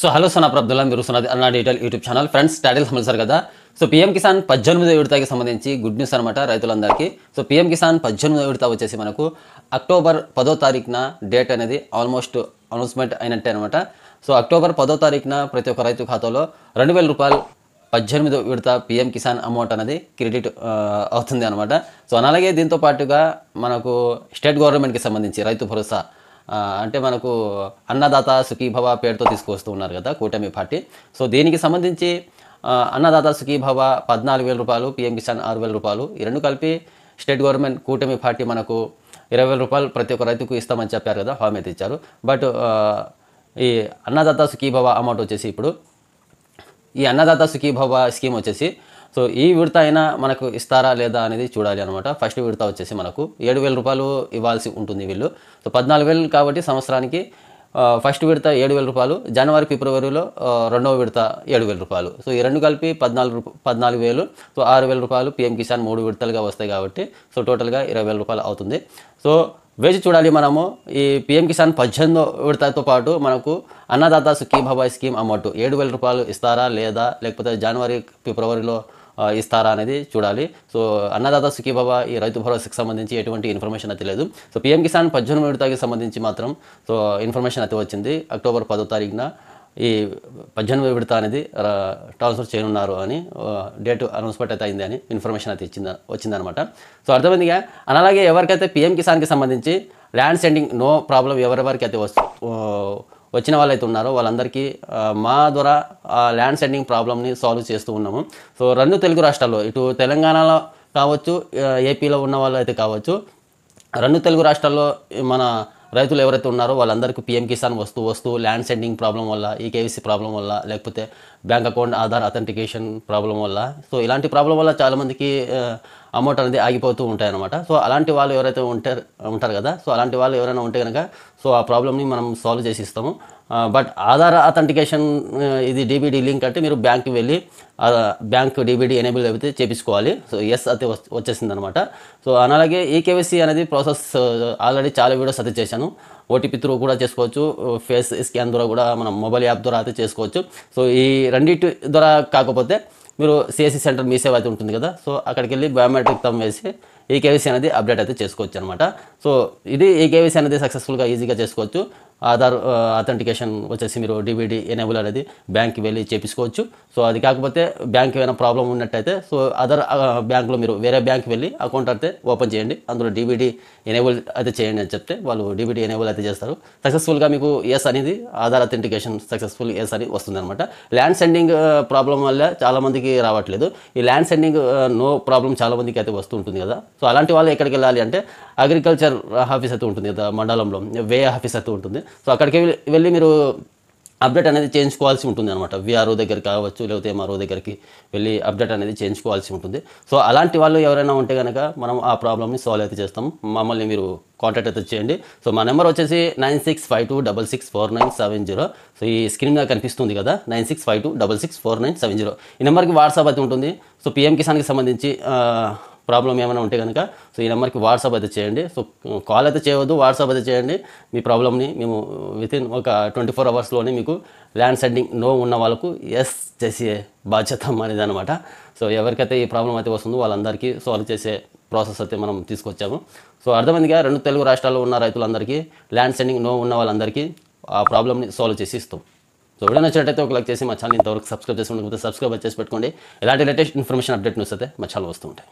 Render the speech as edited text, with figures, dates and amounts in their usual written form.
So hello సనాప్ Abdullah మీరు సున్నది అన్న detail YouTube channel friends title సమస్య కదా. సో పీఎం కిసాన్ 18వ విడతకి సంబంధించి గుడ్ న్యూస్ అనమాట రైతులందరికీ. సో పీఎం కిసాన్ 18వ విడత వచ్చేసి మనకు అక్టోబర్ 10వ తారీఖున డేట్ అనేది ఆల్మోస్ట్ అనౌన్స్మెంట్ అయినట్టే అనమాట. సో అక్టోబర్ 10వ తారీఖున ప్రతి ఒక్క రైతు ఖాతాలో 2000 రూపాయలు 18వ విడత పీఎం కిసాన్ అమౌంట్ అనేది క్రెడిట్ అవుతుంది అనమాట. సో అలాగే దీంతో పాటుగా మనకు స్టేట్ గవర్నమెంట్కి సంబంధించి రైతు భరోసా అంటే మనకు అన్నదాత సుఖీభవ పేరుతో తీసుకొస్తూ ఉన్నారు కదా కూటమి పార్టీ. సో దీనికి సంబంధించి అన్నదాత సుఖీభవ 14,000 రూపాయలు, పీఎం కిసాన్ 6,000 రూపాయలు, ఈ రెండు కలిపి స్టేట్ గవర్నమెంట్ కూటమి పార్టీ మనకు 20,000 రూపాయలు ప్రతి ఒక్క రైతుకు ఇస్తామని చెప్పారు కదా, హామీ అయితే ఇచ్చారు. బట్ ఈ అన్నదాత సుఖీభవ అమౌంట్ వచ్చేసి ఇప్పుడు ఈ అన్నదాత సుఖీభవ స్కీమ్ వచ్చేసి సో ఈ విడత అయినా మనకు ఇస్తారా లేదా అనేది చూడాలి అనమాట. ఫస్ట్ విడత వచ్చేసి మనకు 7,000 రూపాయలు ఇవ్వాల్సి ఉంటుంది వీళ్ళు. సో 14,000 కాబట్టి సంవత్సరానికి ఫస్ట్ విడత 7,000 రూపాయలు, జనవరి ఫిబ్రవరిలో రెండవ విడత 7,000 రూపాయలు. సో ఈ రెండు కలిపి 14,000. సో 6,000 రూపాయలు పీఎం కిసాన్ 3 విడతలుగా వస్తాయి కాబట్టి సో టోటల్గా 20,000 రూపాయలు అవుతుంది. సో వేచి చూడాలి మనము. ఈ పీఎం కిసాన్ 18వ విడతతో పాటు మనకు అన్నదాత సుఖీభవ స్కీమ్ అమౌంట్ 7,000 రూపాయలు ఇస్తారా లేదా, లేకపోతే జనవరి ఫిబ్రవరిలో ఇస్తారా అనేది చూడాలి. సో అన్నదాత సుఖీభవ ఈ రైతు భరోసాకి సంబంధించి ఎటువంటి ఇన్ఫర్మేషన్ అయితే లేదు. సో పీఎం కిసాన్ 18వ విడతకి సంబంధించి మాత్రం సో ఇన్ఫర్మేషన్ అయితే వచ్చింది. అక్టోబర్ 10వ తారీఖున ఈ 18వ విడత అనేది ట్రాన్స్ఫర్ చేయనున్నారు అని డేట్ అనౌన్స్మెంట్ అయితే అయింది అని ఇన్ఫర్మేషన్ అయితే వచ్చిందనమాట. సో అర్థమైందిగా. అలాగే ఎవరికైతే పీఎం కిసాన్కి సంబంధించి ల్యాండ్ సెండింగ్ నో ప్రాబ్లం ఎవరెవరికి అయితే వచ్చిన వాళ్ళైతే ఉన్నారో వాళ్ళందరికీ మా ద్వారా ఆ ల్యాండ్ సెండింగ్ ప్రాబ్లమ్ని సాల్వ్ చేస్తూ ఉన్నాము. సో రెండు తెలుగు రాష్ట్రాల్లో, ఇటు తెలంగాణలో కావచ్చు, ఏపీలో ఉన్న వాళ్ళు అయితే కావచ్చు, రెండు తెలుగు రాష్ట్రాల్లో మన రైతులు ఎవరైతే ఉన్నారో వాళ్ళందరికీ పీఎం కిసాన్ వస్తూ ల్యాండ్ సెండింగ్ ప్రాబ్లం వల్ల, ఈకేవీసీ ప్రాబ్లం వల్ల, లేకపోతే bank account Aadhaar authentication problem వల్ల, సో ఇలాంటి ప్రాబ్లం వల్ల చాలామందికి అమౌంట్ అనేది ఆగిపోతూ ఉంటాయన్నమాట. సో అలాంటి వాళ్ళు ఎవరైతే ఉంటారు కదా, సో అలాంటి వాళ్ళు ఎవరైనా ఉంటే కనుక సో ఆ ప్రాబ్లమ్ని మనం సాల్వ్ చేసి ఇస్తాము. బట్ ఆధార్ అథెంటికేషన్ ఇది డీబీడీ లింక్ అంటే మీరు బ్యాంక్కి వెళ్ళి బ్యాంక్ డీబీడీ ఎనేబుల్ అయితే చేపించుకోవాలి. సో ఎస్ అయితే వచ్చేసింది అనమాట. సో అలాగే ఈకేవీసీ అనేది ప్రాసెస్ ఆల్రెడీ చాలా వీడియోస్ అయితే చేశాను. ఓటీపీ త్రూ కూడా చేసుకోవచ్చు, ఫేస్ స్కాన్ ద్వారా కూడా మనం మొబైల్ యాప్ ద్వారా అయితే చేసుకోవచ్చు. సో ఈ రెండింటి ద్వారా కాకపోతే మీరు సిఎస్సి సెంటర్ మీ సేవ అయితే ఉంటుంది కదా, సో అక్కడికి వెళ్ళి బయోమెట్రిక్ థంబ్ వేసి ఈకేవీసీ అనేది అప్డేట్ అయితే చేసుకోవచ్చు అనమాట. సో ఇది ఈకేవీసీ అనేది సక్సెస్ఫుల్గా ఈజీగా చేసుకోవచ్చు. ఆధార్ అథెంటికేషన్ వచ్చేసి మీరు డీబీడీ ఎనేబుల్ అనేది బ్యాంక్కి వెళ్ళి చేపించుకోవచ్చు. సో అది కాకపోతే బ్యాంక్ ఏమైనా ప్రాబ్లం ఉన్నట్టయితే సో అదర్ బ్యాంక్లో మీరు వేరే బ్యాంక్కి వెళ్ళి అకౌంట్ అయితే ఓపెన్ చేయండి, అందులో డీబీడీ ఎనేబుల్ అయితే చేయండి అని చెప్తే వాళ్ళు డీబీడీ ఎనేబుల్ అయితే చేస్తారు. సక్సెస్ఫుల్గా మీకు ఎస్ అనేది ఆధార్ అథెంటికేషన్ సక్సెస్ఫుల్ ఎస్ అని వస్తుంది అనమాట. ల్యాండ్ సెండింగ్ ప్రాబ్లం వల్ల చాలామందికి రావట్లేదు. ఈ ల్యాండ్ సెండింగ్ నో ప్రాబ్లం చాలామందికి అయితే వస్తూ ఉంటుంది కదా. సో అలాంటి వాళ్ళు ఎక్కడికి వెళ్ళాలి అంటే అగ్రికల్చర్ ఆఫీస్ అయితే ఉంటుంది కదా మండలంలో, వే ఆఫీస్ అయితే ఉంటుంది. సో అక్కడికి వెళ్ళి మీరు అప్డేట్ అనేది చేయించుకోవాల్సి ఉంటుంది అనమాట. విఆర్ఓ దగ్గరికి కావచ్చు, లేకపోతే ఎంఆర్ఓ దగ్గరికి వెళ్ళి అప్డేట్ అనేది చేయించుకోవాల్సి ఉంటుంది. సో అలాంటి వాళ్ళు ఎవరైనా ఉంటే కనుక మనం ఆ ప్రాబ్లమ్ని సాల్వ్ అయితే చేస్తాం. మమ్మల్ని మీరు కాంటాక్ట్ అయితే చేయండి. సో మా నెంబర్ వచ్చేసి 9652664970. సో ఈ స్క్రీన్ మీద కనిపిస్తుంది కదా, 9652664970. ఈ నెంబర్కి వాట్సాప్ అయితే ఉంటుంది. సో పీఎం కిసాన్కి సంబంధించి ప్రాబ్లం ఏమైనా ఉంటే కనుక సో ఈ నెంబర్కి వాట్సాప్ అయితే చేయండి. సో కాల్ అయితే చేయవద్దు, వాట్సాప్ అయితే చేయండి. మీ ప్రాబ్లమ్ని మేము వితిన్ ఒక 24 అవర్స్లోనే మీకు ల్యాండ్ సెండింగ్ నో ఉన్న వాళ్ళకు ఎస్ చేసే బాధ్యత అనేది అనమాట. సో ఎవరికైతే ఈ ప్రాబ్లం అయితే వస్తుందో వాళ్ళందరికీ సాల్వ్ చేసే ప్రాసెస్ అయితే మనం తీసుకొచ్చాము. సో అర్థమైందిగా. రెండు తెలుగు రాష్ట్రాల్లో ఉన్న రైతులందరికీ ల్యాండ్ సెండింగ్ నో ఉన్న వాళ్ళందరికీ ఆ ప్రాబ్లమ్ని సాల్వ్ చేసి ఇస్తాం. సో వీడియో నచ్చినట్టయితే ఒక లైక్ చేసి మా ఛానల్ ఇంతవరకు సబ్స్క్రైబ్ చేసి ఉండకపోతే సబ్స్క్రైబ్ చేసి పెట్టుకోండి. ఎలాంటి లేటెస్ట్ ఇన్ఫర్మేషన్ అప్డేట్ న్యూస్ అయితే మా ఛానల్ వస్తూ ఉంటాయి.